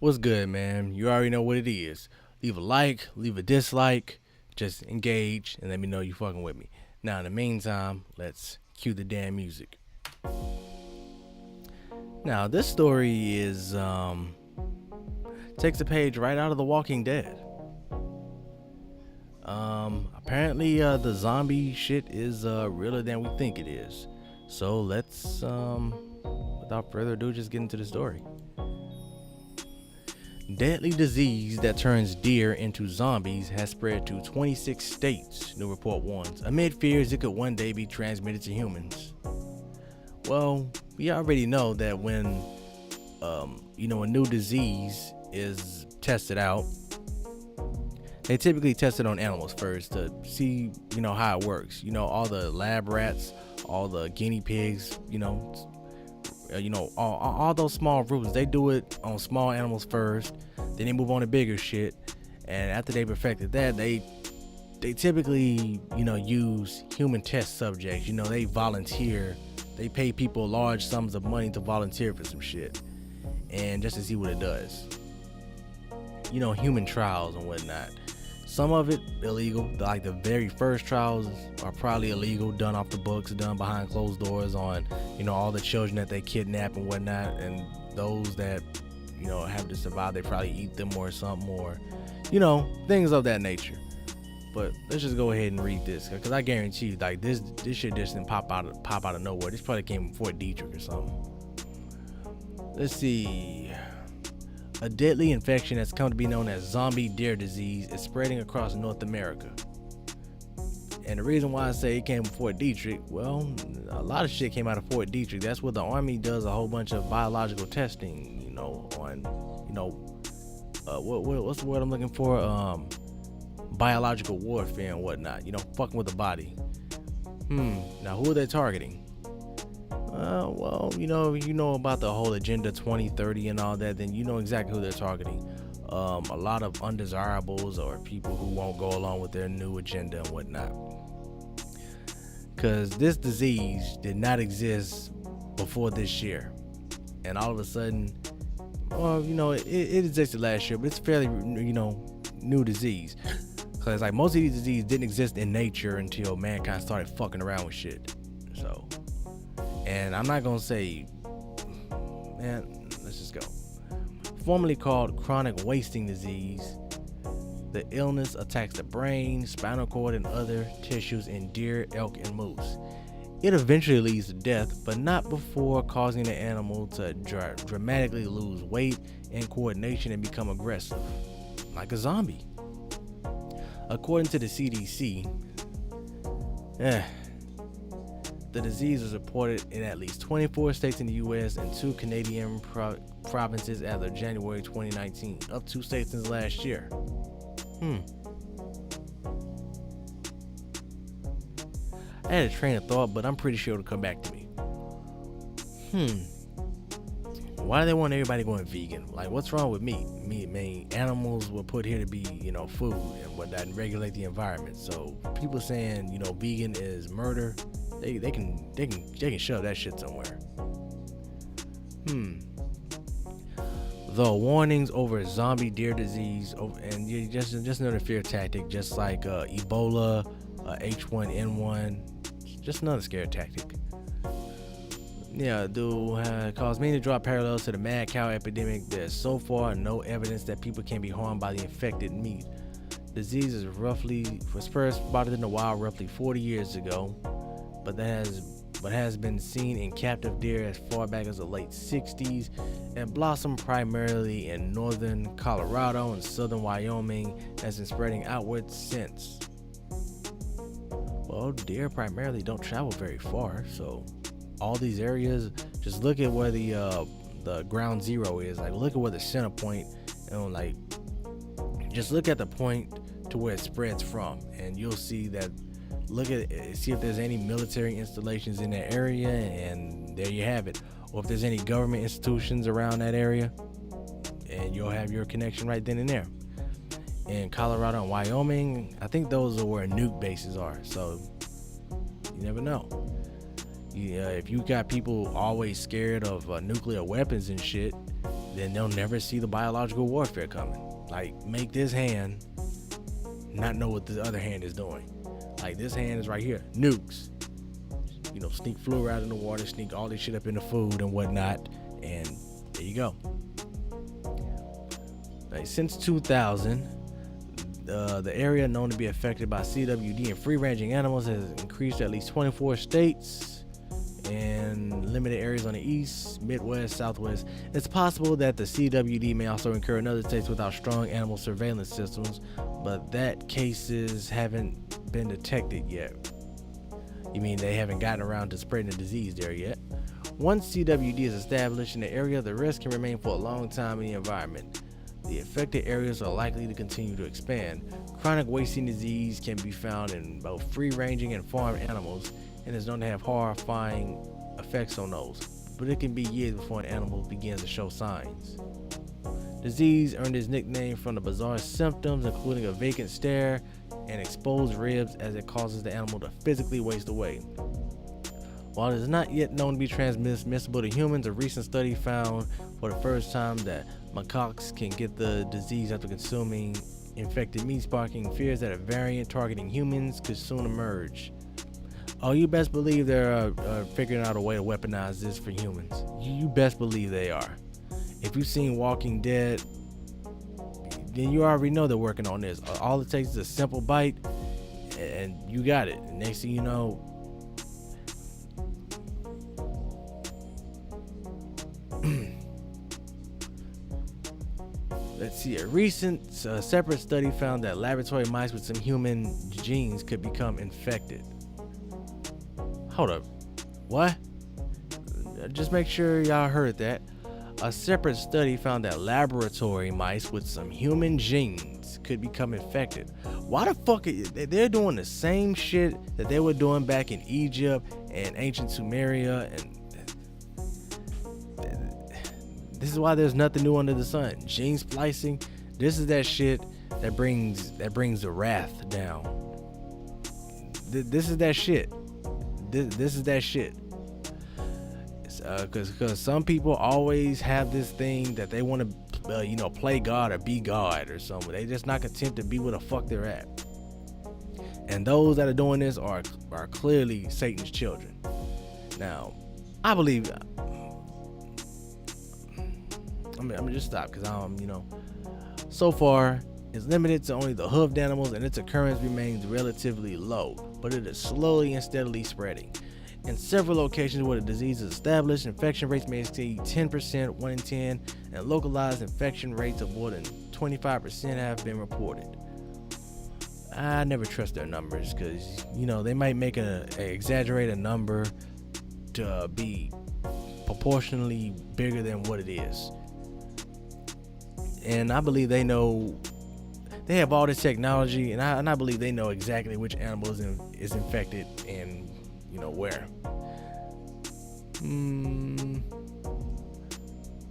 What's good, man? You already know what it is. Leave a like, leave a dislike, just engage, and let me know you fucking with me. Now, in the meantime, let's cue the damn music. Now, this story is takes a page right out of The Walking Dead. Apparently, the zombie shit is realer than we think it is. So let's, without further ado, just get into the story. Deadly disease that turns deer into zombies has spread to 26 states, new report warns, amid fears it could one day be transmitted to humans. Well, we already know that when, a new disease is tested out, they typically test it on animals first to see, how it works. All the lab rats, all the guinea pigs, all those small groups, they do it on small animals first, then they move on to bigger shit, and after they perfected that, they typically use human test subjects. They volunteer, they pay people large sums of money to volunteer for some shit, and just to see what it does. Human trials and whatnot. Some of it illegal, like the very first trials are probably illegal, done off the books, done behind closed doors on, all the children that they kidnap and whatnot, and those that, have to survive, they probably eat them or something, or, things of that nature. But let's just go ahead and read this, because I guarantee you, like, this shit just didn't pop out of nowhere. This probably came from Fort Detrick or something. Let's see. A deadly infection that's come to be known as zombie deer disease is spreading across North America. And the reason why I say it came from Fort Detrick, well, a lot of shit came out of Fort Detrick. That's where the Army does a whole bunch of biological testing, on, what's the word I'm looking for? Biological warfare and whatnot, fucking with the body. Now who are they targeting? Well, if you know about the whole Agenda 2030 and all that, then you know exactly who they're targeting. A lot of undesirables or people who won't go along with their new agenda and whatnot. Because this disease did not exist before this year. And all of a sudden, it existed last year, but it's fairly, new disease. Because like most of these diseases didn't exist in nature until mankind started fucking around with shit. So, and I'm not gonna say, man, let's just go. Formerly called chronic wasting disease, the illness attacks the brain, spinal cord, and other tissues in deer, elk, and moose. It eventually leads to death, but not before causing the animal to dramatically lose weight and coordination and become aggressive, like a zombie. According to the CDC, the disease is reported in at least 24 states in the U.S. and 2 Canadian provinces as of January 2019, up 2 states since last year. I had a train of thought, but I'm pretty sure it'll come back to me. Why do they want everybody going vegan? Like, what's wrong with meat? Animals were put here to be, food and whatnot, and regulate the environment. So people saying, vegan is murder, they can shove that shit somewhere. Though warnings over zombie deer disease, and you just another fear tactic, just like Ebola, H1N1, just another scare tactic. Yeah, cause many to draw parallels to the mad cow epidemic. There's so far no evidence that people can be harmed by the infected meat. Disease was first spotted in the wild roughly 40 years ago, but has been seen in captive deer as far back as the late 60s and blossomed primarily in northern Colorado and southern Wyoming, has been spreading outward since. Well, deer primarily don't travel very far, so all these areas, just look at where the ground zero is. Like, look at where the center point, just look at the point to where it spreads from, and you'll see that. Look at it, see if there's any military installations in that area, and there you have it. Or if there's any government institutions around that area, and you'll have your connection right then and there. In Colorado and Wyoming, I think those are where nuke bases are, so you never know. If you got people always scared of nuclear weapons and shit, then they'll never see the biological warfare coming. Like, make this hand not know what the other hand is doing. Like, this hand is right here, nukes. You know, sneak fluoride in the water, sneak all this shit up in the food and whatnot, and there you go. Like, since 2000, the area known to be affected by CWD and free-ranging animals has increased to at least 24 states and limited areas on the east, midwest, southwest. It's possible that the CWD may also occur in other states without strong animal surveillance systems, but that cases haven't been detected yet. You mean they haven't gotten around to spreading the disease there yet? Once CWD is established in the area, the risk can remain for a long time in the environment. The affected areas are likely to continue to expand. Chronic wasting disease can be found in both free-ranging and farmed animals and is known to have horrifying effects on those, but it can be years before an animal begins to show signs. Disease earned its nickname from the bizarre symptoms, including a vacant stare and exposed ribs, as it causes the animal to physically waste away. While it is not yet known to be transmissible to humans, a recent study found for the first time that macaques can get the disease after consuming infected meat, sparking fears that a variant targeting humans could soon emerge. Oh, you best believe they're figuring out a way to weaponize this for humans. You best believe they are. If you've seen Walking Dead, then you already know they're working on this. All it takes is a simple bite, and you got it. And next thing you know, let's see. A recent separate study found that laboratory mice with some human genes could become infected. Hold up. What? Just make sure y'all heard that. A separate study found that laboratory mice with some human genes could become infected. Why the fuck they're doing the same shit that they were doing back in Egypt and ancient Sumeria, and this is why there's nothing new under the sun. Gene splicing, this is that shit that brings the wrath down. This is that shit. This is that shit. Because some people always have this thing that they want to, play God or be God or something. They just not content to be where the fuck they're at. And those that are doing this are clearly Satan's children. Now, I believe. I'm gonna just stop because so far it's limited to only the hoofed animals, and its occurrence remains relatively low, but it is slowly and steadily spreading. In several locations where the disease is established, infection rates may exceed 10%, 1 in 10, and localized infection rates of more than 25% have been reported. I never trust their numbers because, they might make an exaggerated number to be proportionally bigger than what it is. And I believe they know, they have all this technology, and I believe they know exactly which animal is infected and where.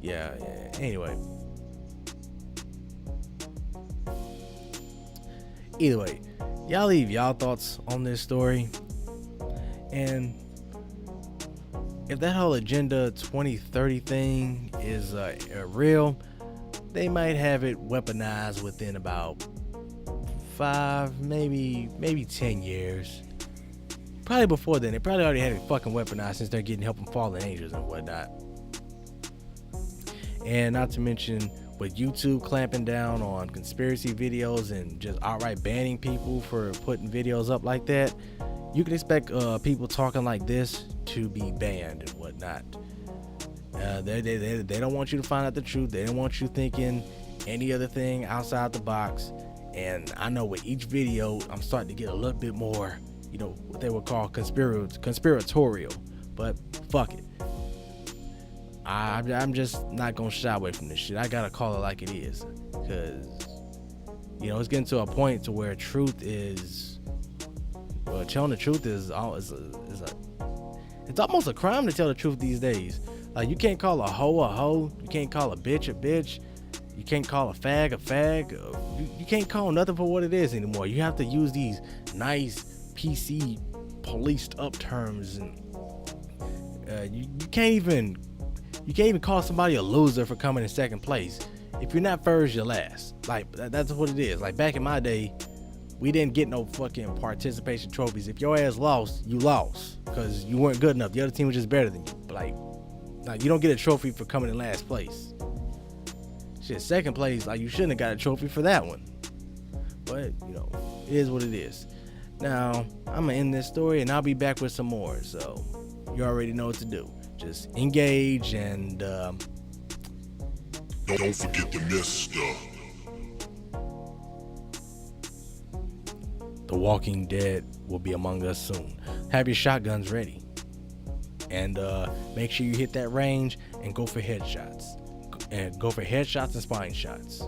Yeah. Anyway. Either way, y'all leave y'all thoughts on this story. And if that whole Agenda 2030 thing is real, they might have it weaponized within about 5, maybe 10 years. Probably before then. They probably already had it fucking weaponized since they're getting help from fallen angels and whatnot. And not to mention, with YouTube clamping down on conspiracy videos and just outright banning people for putting videos up like that, you can expect people talking like this to be banned and whatnot. They don't want you to find out the truth. They don't want you thinking any other thing outside the box. And I know with each video, I'm starting to get a little bit more, what they would call conspiratorial. But fuck it. I'm just not gonna shy away from this shit. I gotta call it like it is, because it's getting to a point to where telling the truth is it's almost a crime to tell the truth these days. Like, you can't call a hoe, you can't call a bitch, you can't call a fag. You can't call nothing for what it is anymore. You have to use these nice PC policed up terms, and you can't even You can't even call somebody a loser for coming in second place. If you're not first, you're last. Like, that's what it is. Like, back in my day, we didn't get no fucking participation trophies. If your ass lost, you lost because you weren't good enough. The other team was just better than you. But like you don't get a trophy for coming in last place. Shit, second place, like, you shouldn't have got a trophy for that one. But, you know, it is what it is. Now, I'm gonna end this story and I'll be back with some more. So you already know what to do. Just engage and don't forget the mister. The Walking Dead will be among us soon. Have your shotguns ready. And make sure you hit that range and go for headshots. And go for headshots and spine shots.